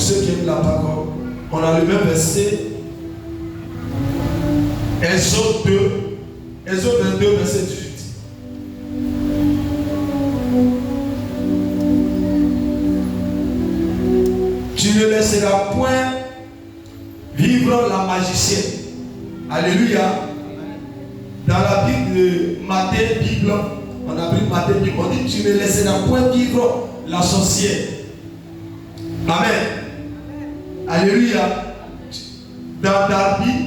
ceux qui aiment la parole, on a le même verset. Exode 22, verset 18. Tu ne laisseras point vivre la magicienne. Alléluia. Dans la Bible de Matthieu, on a pris Matthieu, on dit tu ne laisseras point vivre la sorcière. Amen. Alléluia. Dans David,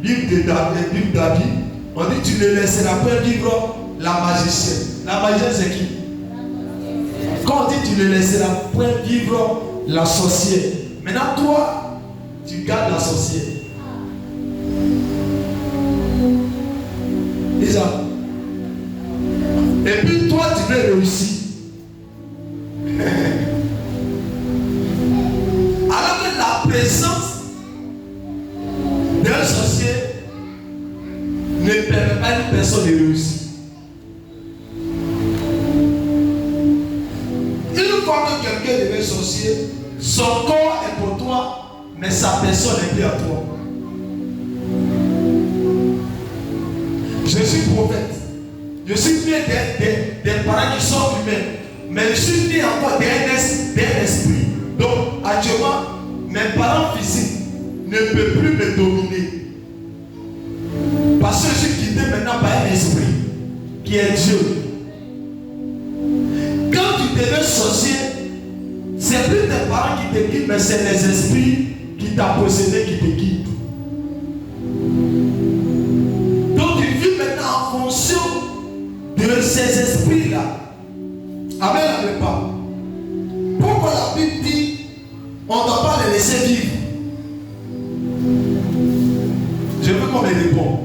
Bible de David, on dit tu ne laisseras point vivre la magicienne. La magicienne c'est qui? Quand on dit tu ne laisseras point vivre la sorcière. Maintenant toi, tu gardes la sorcière. Déjà. Et puis toi tu veux réussir. Alors que la présence d'un sorcier ne permet pas à une personne de réussir. Une fois que quelqu'un devient sorcier, son corps est pour toi, mais sa personne est plus à toi. Je suis prophète. Je suis né des parents qui sont humains. Mais je suis né encore d'un esprit. Donc, actuellement, mes parents physiques ne peuvent plus me dominer. Parce que je suis guidé maintenant par un esprit qui est Dieu. Quand tu deviens sorcier, c'est plus tes parents qui te guident, mais c'est les esprits qui t'ont possédé qui te guident. Donc tu vis maintenant en fonction de ces esprits-là. Amen, la pas. Pourquoi la Bible dit on ne doit pas les laisser vivre? Je veux qu'on me réponde.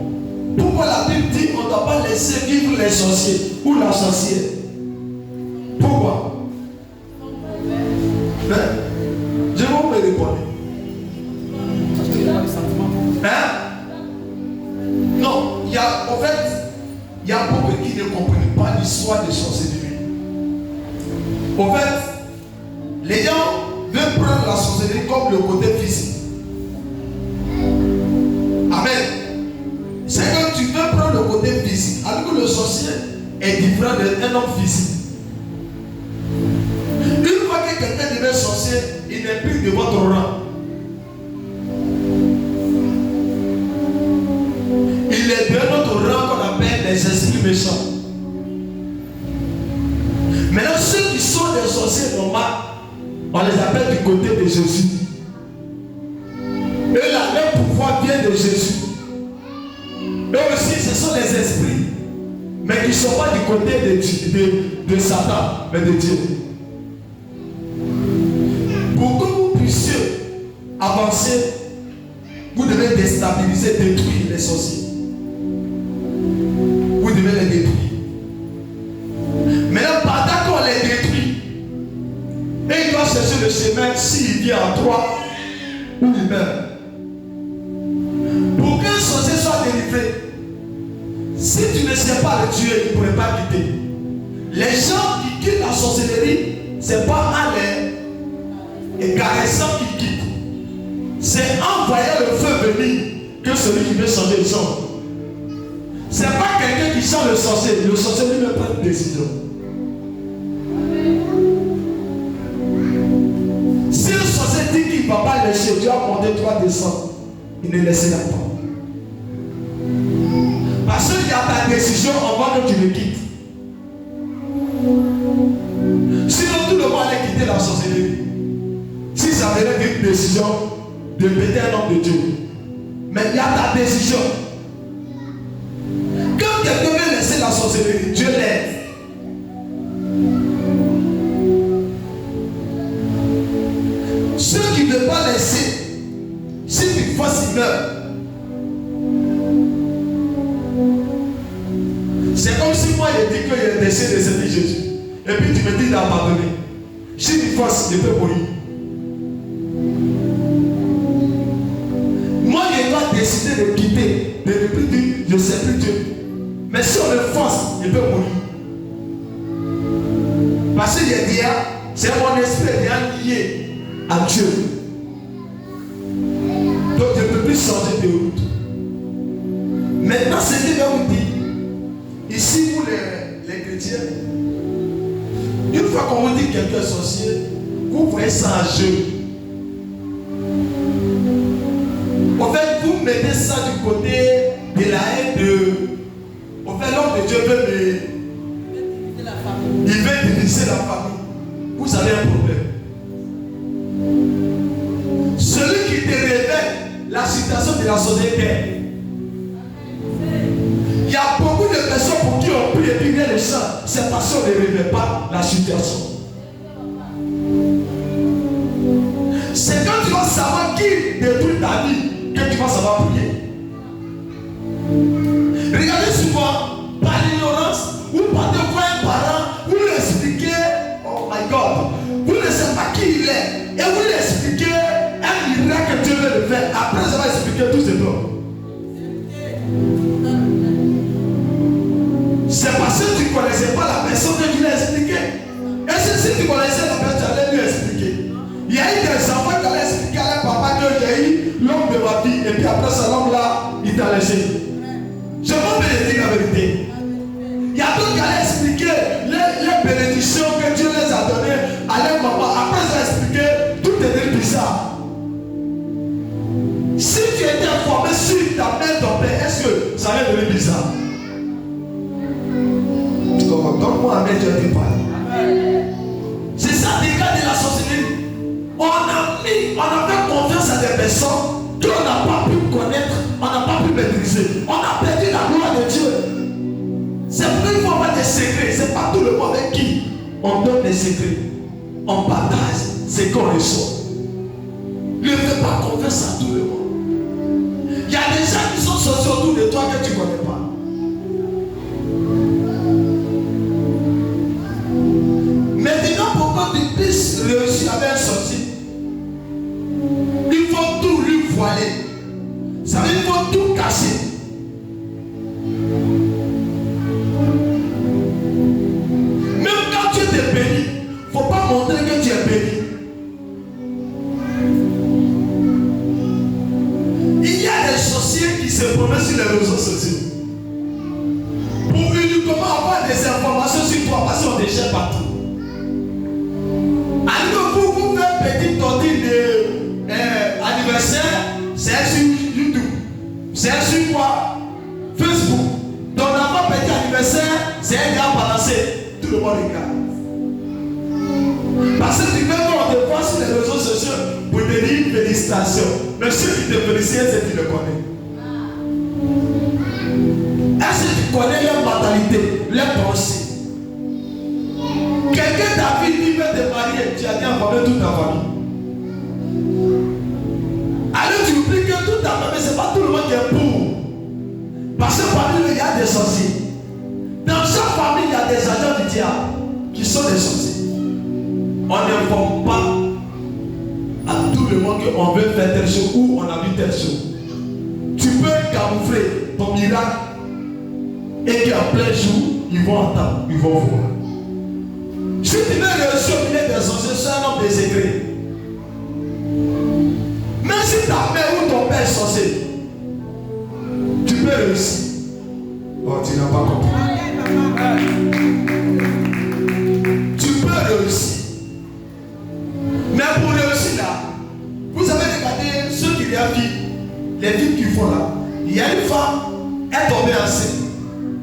Pourquoi la Bible dit on ne doit pas laisser vivre les sorciers ou la sorcière? Pourquoi? Je vais vous me répondre. Hein? Non, en fait, il y a beaucoup qui ne comprennent pas l'histoire des sorcelleries. En fait, les gens veulent prendre la sorcellerie comme le côté physique. Amen. C'est que tu veux prendre le côté physique, alors que le sorcier est différent d'un homme physique. Une fois que quelqu'un devient sorcier, il n'est plus de votre rang. Il est de notre rang qu'on appelle les esprits méchants. Maintenant, ceux qui sont des sorciers normaux, on les appelle du côté de Jésus. Et là, leur pouvoir vient de Jésus. Eux aussi, ce sont les esprits, mais qui ne sont pas du côté de Satan, mais de Dieu. Pour que vous puissiez avancer, vous devez déstabiliser, détruire les sorciers. Vous devez les détruire. Maintenant, pendant qu'on les détruit, et il doit chercher le chemin s'il vient en toi ou il meurt. Pour qu'un sorcier soit délivré, si tu ne sais pas le tuer, il ne pourrait pas quitter. Les gens qui quittent la sorcellerie, ce n'est pas en les caressant qui quittent. C'est en voyant le feu venir que celui qui veut changer le sang. Ce n'est pas quelqu'un qui change le sorcier lui-même prend une décision. Si le sorcier dit qu'il ne va pas laisser, tu vas monter, tu vas descendre. Il ne laissera pas. Parce qu'il y a ta décision avant que tu le quittes. Sinon, tout le monde allait quitter la sorcellerie. Si ça venait d'une décision de péter un homme de Dieu. Mais il y a ta décision. Quand quelqu'un veut laisser la sorcellerie, Dieu l'aide. Ceux qui ne veulent pas laisser, si tu fasses, ils meurent. C'est comme si moi je dis qu'il est décédé de servir Jésus. Et puis tu me dis d'abandonner. Si tu fasses, je peux mourir. Moi je dois décider de quitter, de ne plus dire je ne sais plus Dieu. Mais si on me force, je peux mourir. Parce que je dis, c'est mon esprit lié à Dieu. sorcière. Une fois qu'on vous dit que quelqu'un est sorcier, vous voyez ça en jeu. En fait, vous mettez ça du côté de la haine de. En fait, l'homme de Dieu veut il veut diviser la famille. Vous avez un problème. Celui qui te révèle la situation de la société. Il y a beaucoup de personnes pour qui on prie et puis vient les chants. C'est parce qu'on ne révèle pas la situation. C'est quand tu vas savoir qui détruit ta vie que tu vas savoir prier. Regardez souvent, par l'ignorance, ou par de fois un parent, vous lui expliquez, oh my God, vous ne savez pas qui il est, et vous lui expliquez un miracle que Dieu veut le faire. Après, ça va expliquer tous ces plans. C'est parce que tu ne connaissais pas la personne que tu l'as expliqué. Et si tu connaissais la personne, tu allais lui expliquer. Il y a eu des enfants qui allaient expliquer à leur papa que j'ai eu l'homme de ma vie, et puis après ça, l'homme là, il t'a laissé. Je veux me dire la vérité. Il y a d'autres qui allaient expliquer les bénédictions que Dieu les a données à leur maman. Après, ça a expliqué, tout était bizarre. Si tu étais informé sur ta mère, ton père, est-ce que ça allait devenir bizarre? Donne-moi un mec, tu as dit pas. C'est ça, les gars de la sorcellerie. On a fait confiance à des personnes qu'on n'a pas pu connaître, on n'a pas pu maîtriser. On a perdu la gloire de Dieu. C'est pour qu'il faut avoir des secrets. C'est pas tout le monde avec qui on donne des secrets. On partage ce qu'on reçoit. Ne fais pas confiance à tout le monde. Il y a des gens qui sont sortis autour de toi que tu ne connais pas. Maintenant, pour que tu puisses réussir avec un sorcier, il faut tout lui voiler. Ça veut dire qu'il faut tout cacher. Même quand tu es béni, il ne faut pas montrer que tu es béni. Il y a des sorciers qui se promènent sur les réseaux sociaux pour uniquement avoir des informations sur toi parce qu'on déchire partout. Alors vous faites petite tortille d'anniversaire, c'est sur YouTube, c'est sur quoi? Facebook. Ton enfant petit anniversaire, c'est un gars balancé. Tout le monde regarde. Parce que tu veux qu'on te voit sur les réseaux sociaux pour te dire félicitations. Mais ceux qui te félicitent, c'est que tu le connais. Est-ce que tu connais leur mentalité, leur pensée? Quelqu'un t'a vu, il veut te marier, tu as dit informer toute ta famille. Alors tu oublies que toute ta famille, ce n'est pas tout le monde qui est pour. Parce que parmi eux, il y a des sorciers. Dans chaque famille, il y a des agents du diable qui sont des sorciers. On n'informe pas à tout le monde qu'on veut faire telle chose ou on a vu telle chose. Tu peux camoufler ton miracle et qu'en plein jour, ils vont entendre, ils vont voir. Si tu veux réussir au milieu des sorciers, c'est un homme des secrets. Même si ta mère ou ton père est sorcier, tu peux réussir. Oh, tu n'as pas compris. Tu peux réussir. Mais pour réussir là, vous avez regardé ceux qui les filles, les filles qui font là. Il y a une femme, elle est tombée enceinte.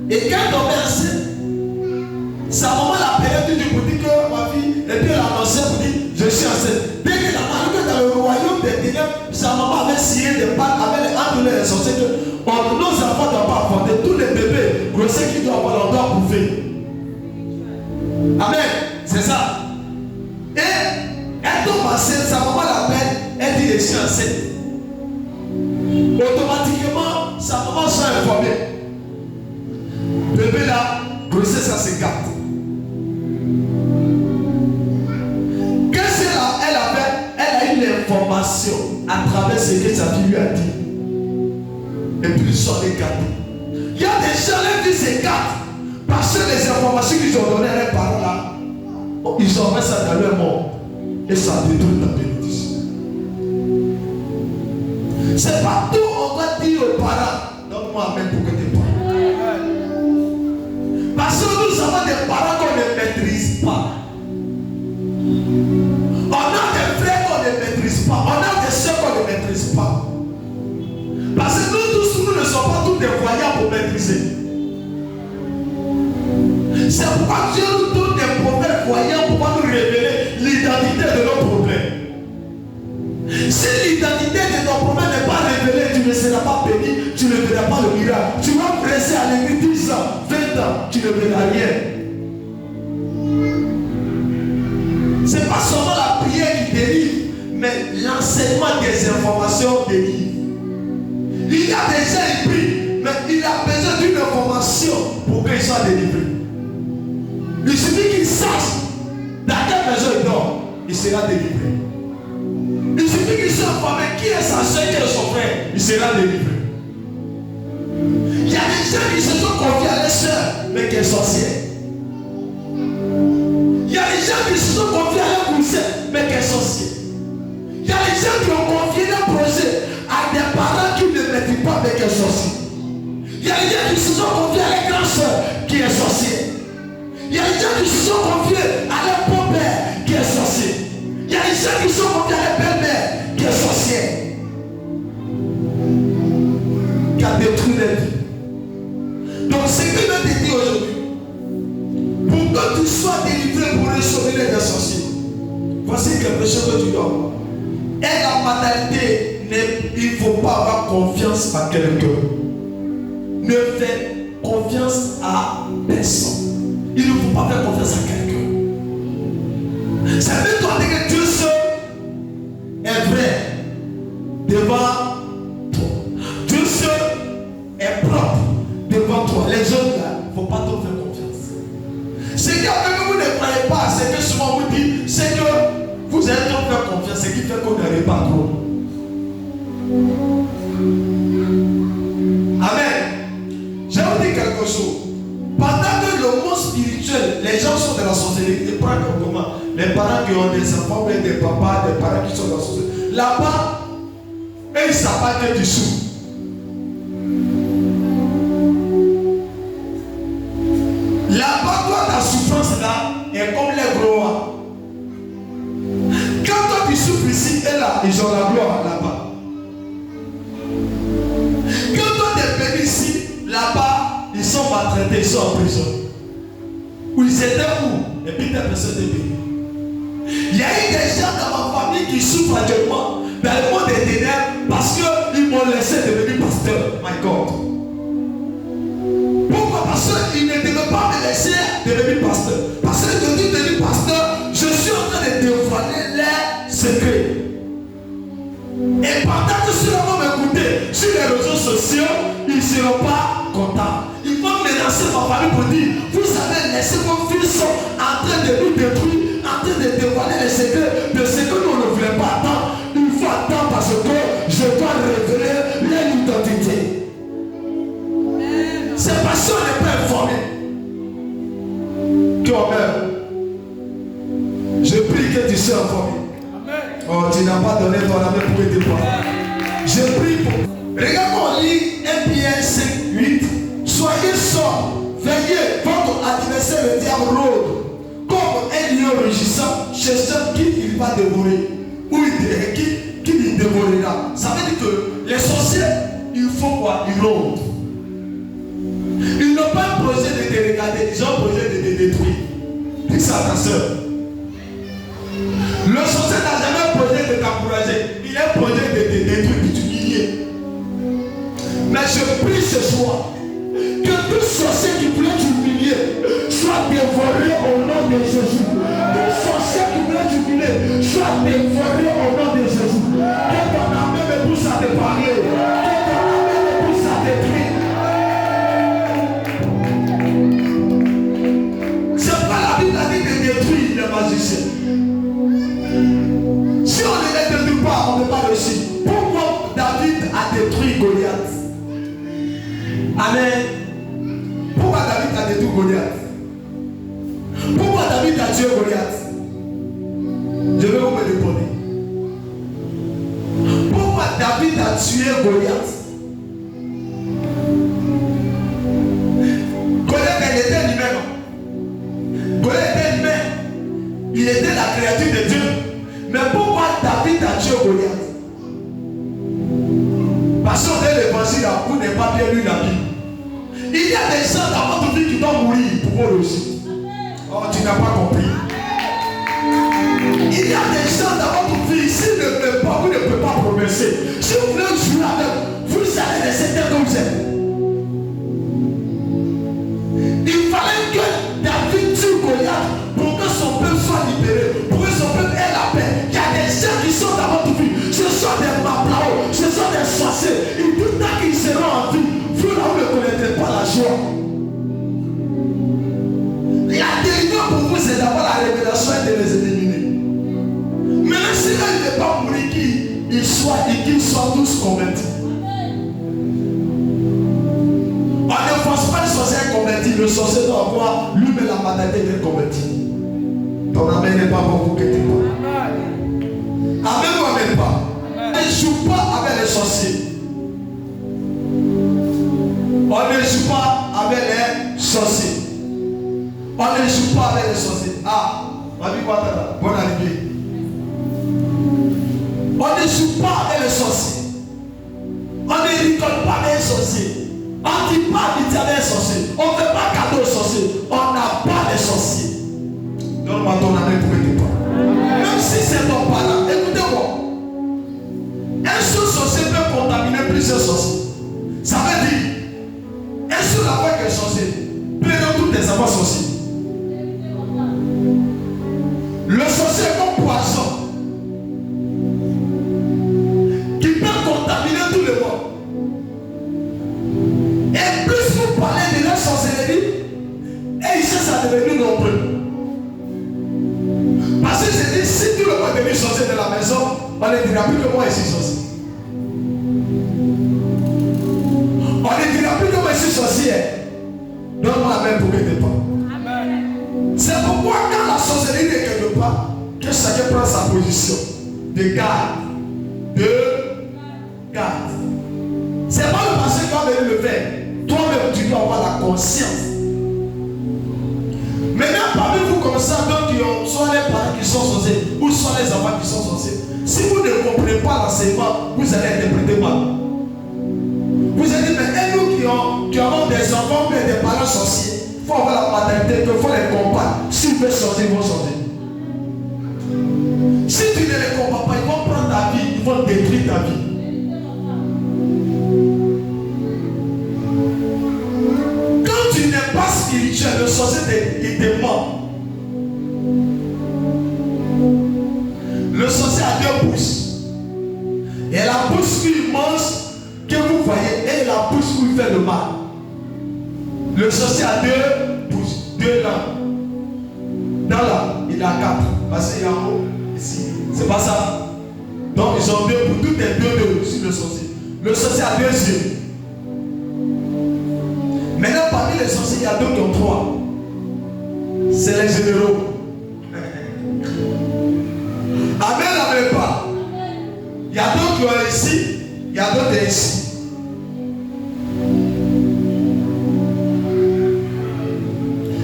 Et quand elle est tombée enceinte, sa maman l'appelait tout du coup, dit que ma fille, et puis elle annonçait pour dire, je suis enceinte. Dès qu'elle a parlé que dans le royaume des ténèbres, sa maman avait signé des pactes avec les entre les sorciers que nos enfants ne doivent pas apporter. Tous les bébés grossiers qui doivent avoir, on doit prouver. Amen. C'est ça. Et elle tombe enceinte, sa maman l'appelle, elle dit, je suis enceinte. Automatiquement, sa maman soit informée. Bébé là, grossesse, ça se capte. Elle a eu l'information à travers ce que sa fille lui a dit. Et puis ils sont écartés. Il y a des gens qui s'écartent parce que les informations qu'ils ont données à leurs parents là, ils ont mis ça dans leur monde. Et ça détruit ta bénédiction. C'est pas tout, on va dire aux parents, donne-moi un main pour que tu parles. Parce que nous avons des parents pour maîtriser. C'est pourquoi Dieu nous donne des prophètes voyants pour pouvoir nous révéler l'identité de nos problèmes. Si l'identité de ton problème n'est pas révélée, tu ne seras pas béni, tu ne verras pas le miracle. Tu vas presser à l'église 10 ans, 20 ans, tu ne verras rien. Ce n'est pas seulement la prière qui délivre, mais l'enseignement des informations délivre. Il y a des gens qui prient, mais il a besoin d'une information pour qu'il soit délivré. Il suffit qu'il sache dans quelle maison il dort, il sera délivré. Il suffit qu'il soit informé qui est sa soeur, qui est son frère, il sera délivré. Il y a des gens qui se sont confiés à leur soeur, mais qui est sorcière. Il y a des gens qui se sont confiés à leur cousin, mais qui est sorcier. Il y a des gens qui ont confié leur projet à des parents qui ne maîtrisent pas, mais qui est sorcier. Il y a des gens qui se sont confiés à leur grande soeur, qui est sorcier. Il y a des gens qui se sont confiés à leur beau-père, qui est sorcier. Il y a des gens qui se sont confiés à leur belle-mère, qui est sorcière. Qui a détruit leur vie. Donc ce que je te dis aujourd'hui, pour que tu sois délivré pour recevoir les sorciers, voici quelque chose que tu dois. Et la fatalité, il ne faut pas avoir confiance à quelqu'un. Ne fais confiance à personne. Il ne faut pas faire confiance à quelqu'un. C'est même toi que Dieu seul est vrai devant toi. Dieu seul est propre devant toi. Les autres là, il ne faut pas trop faire confiance. Ce qui a fait que vous ne croyez pas, c'est que souvent vous dites, c'est que vous allez trop faire confiance, ce qui fait qu'on n'arrive pas trop. Amen. Je vais vous dire quelque chose. Pendant que le monde spirituel, les gens sont dans la sorcellerie, ils prennent comment? Les parents qui ont des enfants, des papas, des parents qui sont dans la sorcellerie. Là-bas, eux, ils ne savent pas que tu souffres. Là-bas, toi, ta souffrance là est comme les gloires. Quand toi tu souffres ici et là, ils ont la gloire là-bas. Quand toi tu es béni ici, là-bas, ils sont maltraités, ils sont en prison. Où ils étaient où? Et puis ta personne est bénie. Il y a eu des gens dans ma famille qui souffrent actuellement dans le monde des ténèbres parce qu'ils m'ont laissé devenir pasteur. My God. Pourquoi? Parce qu'ils ne devaient pas me laisser devenir pasteur. Parce que je dis devenir pasteur, je suis en train de dévoiler les secrets. Et pendant que ceux-là vont m'écouter sur les réseaux sociaux, ils ne seront pas contents. Ils vont menacer ma famille pour dire, vous avez laissé vos fils sont en train de nous détruire, en train de dévoiler les secrets de ce que nous ne voulons pas attendre. Il faut attendre parce que je dois révéler leur identité. C'est parce qu'on n'est pas informé qu'on meurt. Je prie que tu sois informé. Oh, tu n'as pas donné ton amour pour aider toi. Je prie pour. Regarde, on lit 1 Pierre 5, 8. Soyez sobres, veillez, votre adversaire le diable rôde comme un lion rugissant, cherchant qui il va dévorer. Ou qui il dévorera. Ça veut dire que les sorciers, il faut quoi? Ils rôdent. Ils n'ont pas un projet de te regarder, ils ont un projet de te détruire. Dis ça à ta soeur. Le sorcier n'a jamais un projet de t'encourager. Il a un projet de te détruire, de t'humilier. Mais je prie ce soir que tout sorcier qui voulait t'humilier soit dévoré au nom de Jésus. Tout sorcier qui voulait t'humilier soit dévoré au nom de Jésus. Que ton âme me pousse à te parler. Que ton âme me pousse à t'écrire. C'est pas la Bible a dit de détruire les magiciens. Si on ne les détruit pas, on ne peut pas réussir. Pourquoi David a détruit Goliath? Amen. Pourquoi David a détruit Goliath? Pourquoi David a tué Goliath? Je vais vous me répondre. Pourquoi David a tué Goliath? Goliath, il était humain. Goliath était humain. Il était la créature de Dieu. Mais pourquoi David a tué Goliath? Parce qu'on est l'évangile, vous n'avez pas bien lu la Bible. y a des gens dans votre vie qui doivent mourir pour vous aussi. Oh, tu n'as pas compris. Il y a des gens dans votre vie, s'ils ne veulent pas, vous ne pouvez pas progresser. Si vous voulez jouer avec, vous allez laisser tel que vous êtes. Il fallait que David tue Goliath pour que son peuple soit libéré, pour que son peuple ait la paix. Il y a des gens qui sont dans votre vie, ce sont des maplaos, ce sont des sorciers. Ils disent tant qu'ils seront en vie, vous là, vous ne connaîtrez pas la joie. La délivrance pour vous, c'est d'avoir la révélation et de les éliminer. Maintenant, si là, il n'est pas mourir, qu'ils soient tous convertis. On ne force pas le sorcier à convertir. Le sorcier doit avoir lui-même la mentalité d'être converti. Ton amen n'est pas bon pour que tu parles. Amen ou amen pas. Ne joue pas avec les sorciers. On ne joue pas avec les sorciers. On ne joue pas avec les sorciers. Ah, on dit quoi là? Bonne arrivée. On ne joue pas avec les sorciers. On ne rigole pas avec les sorciers. On ne dit pas amitié avec les sorciers. On ne fait pas cadeau aux sorciers. On n'a pas de sorciers. Donne-moi ton amen pour que tu parles. Même si c'est ton parent, écoutez-moi. Un seul sorcier peut contaminer plusieurs sorciers. Ça veut dire, un seul avec un sorcier peut dans tous tes avoirs sorciers. Le sorcier est comme poison qui peut contaminer tout le monde. Et plus vous parlez de leur sorcellerie, et ils cherchent à devenir nombreux. Parce que c'est dit, si tout le monde est devenu sorcier de la maison, on ne dira plus que moi ici sorcier. On ne dira plus que moi ici sorcier. Donne-moi la main pour que tu parles. C'est pourquoi quand la sorcellerie n'est quelque part, que chacun prend sa position de garde. C'est pas le passé qui va venir le faire. Toi-même, tu dois avoir la conscience. Maintenant, parmi vous comme ça, donc qui ont soit les parents qui sont sorciers, ou soit les enfants qui sont sorciers, si vous ne comprenez pas l'enseignement, vous allez interpréter mal. Vous allez dire, mais nous qui avons des enfants, mais des parents sorciers, il faut avoir la mentalité qu'il faut les combattre. S'ils veulent sortir, ils vont sortir. Si tu ne les combats pas, ils vont prendre ta vie, ils vont détruire ta vie. Quand tu n'es pas spirituel, le sorcier il te ment. Le sorcier a deux bouches. Et la bouche où il mange, que vous voyez, et la bouche où il fait le mal. Le sorcier a deux bouches, deux langues. Dans là, il a quatre. Parce qu'il y a en haut, ici. C'est pas ça. Donc ils ont deux bouches. Tout est deux sur le sorcier. Le sorcier a deux yeux. Maintenant, parmi les sorciers, il y a deux qui ont trois. C'est les généraux. Amen, amen pas. Il y a d'autres qui ont ici, il y a d'autres ici.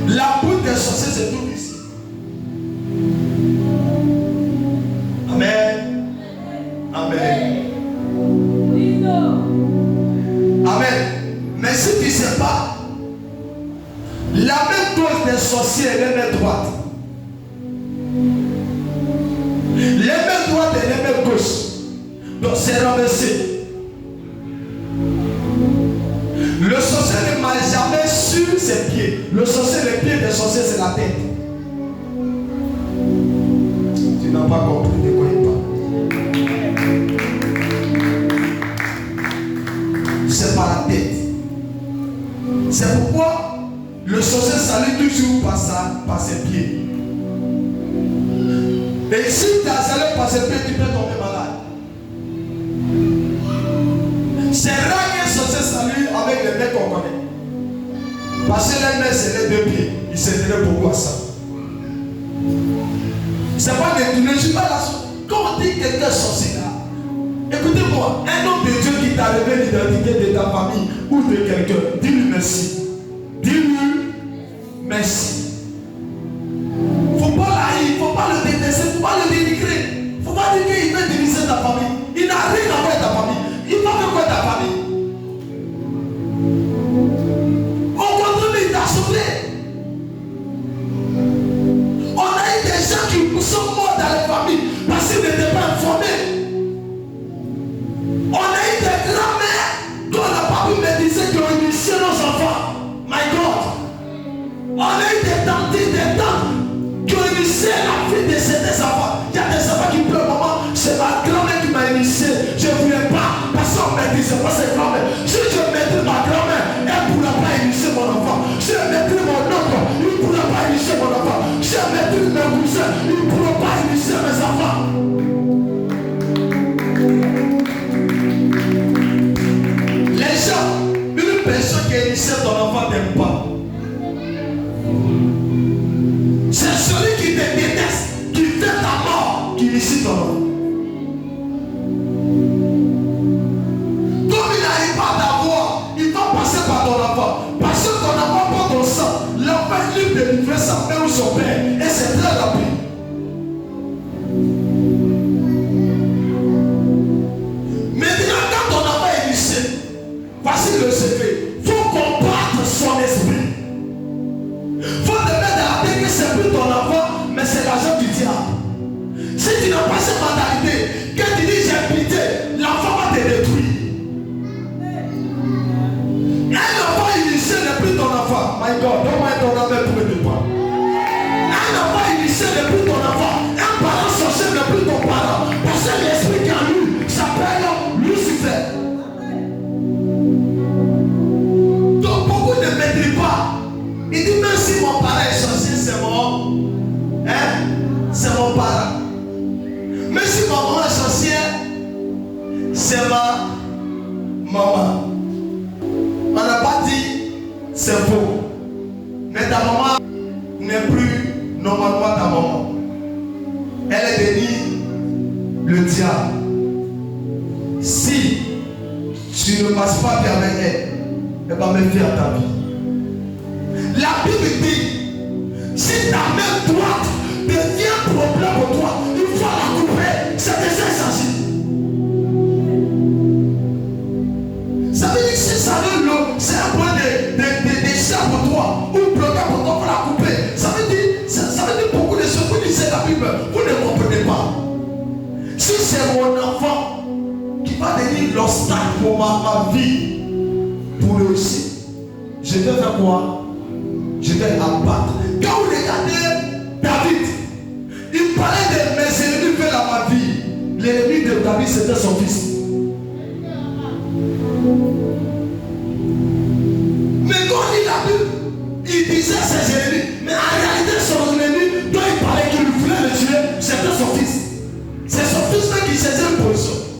La bouche des sorciers, c'est tout ici. Amen. Amen. Amen. Mais si tu ne sais pas, la même dose des sorciers est la même droite. Les mêmes droites et les mêmes gauches. Donc c'est renversé. Le sorcier ne marche jamais sur ses pieds. Le sorcier, les pieds des sorciers, c'est la tête. Tu n'as pas compris de quoi il parle. C'est pas la tête. C'est pourquoi le sorcier salue toujours par ses pieds. Et si tu as salé par ses pieds, tu peux tomber malade. C'est rare qu'un sorcier salue avec les mecs qu'on connaît. Parce que les mecs, c'est les deux pieds. Ils s'intéressent beaucoup à ça. C'est pas des tournées. Je suis pas là. Quand on dit quelqu'un sorcier là, écoutez-moi, un homme de Dieu qui t'a révélé l'identité de ta famille ou de quelqu'un, dis-lui merci. Dis-lui merci. Faut pas l'haïr, faut pas le détester, faut pas le dénigrer. Faut pas dire qu'il veut diviser ta famille. Il n'a rien à voir avec ta famille. Il va faire quoi ta famille? On n'était pas informé. On a eu des grands-mères dont la pape me disait qu'ils ont initié nos enfants. My God. On a eu des tantes, des tantes qui ont initié la vie de certains enfants. Il y a des enfants qui pleurent, maman, c'est ma grand-mère qui m'a initié. Je ne voulais pas, parce qu'on me disait pas c'est grand-mère. Si je mettais ma grand-mère, elle ne pourra pas initier mon enfant. Si je mettais mon oncle, il ne pourra pas initier mon enfant. Si je mettais mes cousins, il ne pourra pas initier mes enfants. Les gens, une personne qui a initié ton enfant n'aime pas. C'est celui qui te déteste, qui fait ta mort, qui initie ton enfant. Comme il n'arrive pas à t'avoir, il va passer par ton enfant. Parce que ton enfant porte ton sang. L'enfant est libre de livrer sa mère ou son père. Et c'est très rapide. Maintenant, quand ton enfant est initié, voici le secret. Il faut combattre son esprit. Il faut te mettre à la tête que c'est plus ton enfant, mais c'est l'argent du diable. Si tu n'as pas cette mentalité, quand tu dis j'ai pitié, l'enfant va te détruire. Un enfant initié n'est plus ton enfant. My God, donne-moi ton enfant pour me pas. Un enfant initié n'est plus ton enfant. Un parent sorcier n'est plus ton parent. Parce que l'esprit qui a lui s'appelle Lucifer. Donc beaucoup ne maîtrisent pas. Il dit même si mon parent est sorcier, c'est mon. Hein? C'est mon parent. Mais si ma maman est sorcière, c'est ma maman. On n'a pas dit c'est faux. Mais ta maman n'est plus normalement ta maman. Elle est devenue le diable. Si tu ne passes pas bien avec elle, elle va me faire ta vie. La Bible dit, si ta main droite devient problème pour toi, il faut la couper. C'est déjà essentiel. Ça veut dire que si ça veut l'eau, c'est un point de déchet pour toi, ou bloqué pour toi, il faut la couper. Ça veut dire beaucoup de choses. Vous lisez la Bible, vous ne comprenez pas. Si c'est mon enfant qui va devenir l'obstacle pour ma vie, pour réussir, je vais faire quoi? Je vais abattre. Quand vous regardez David, il parlait de mes ennemis veulent à ma vie. L'ennemi de David, c'était son fils.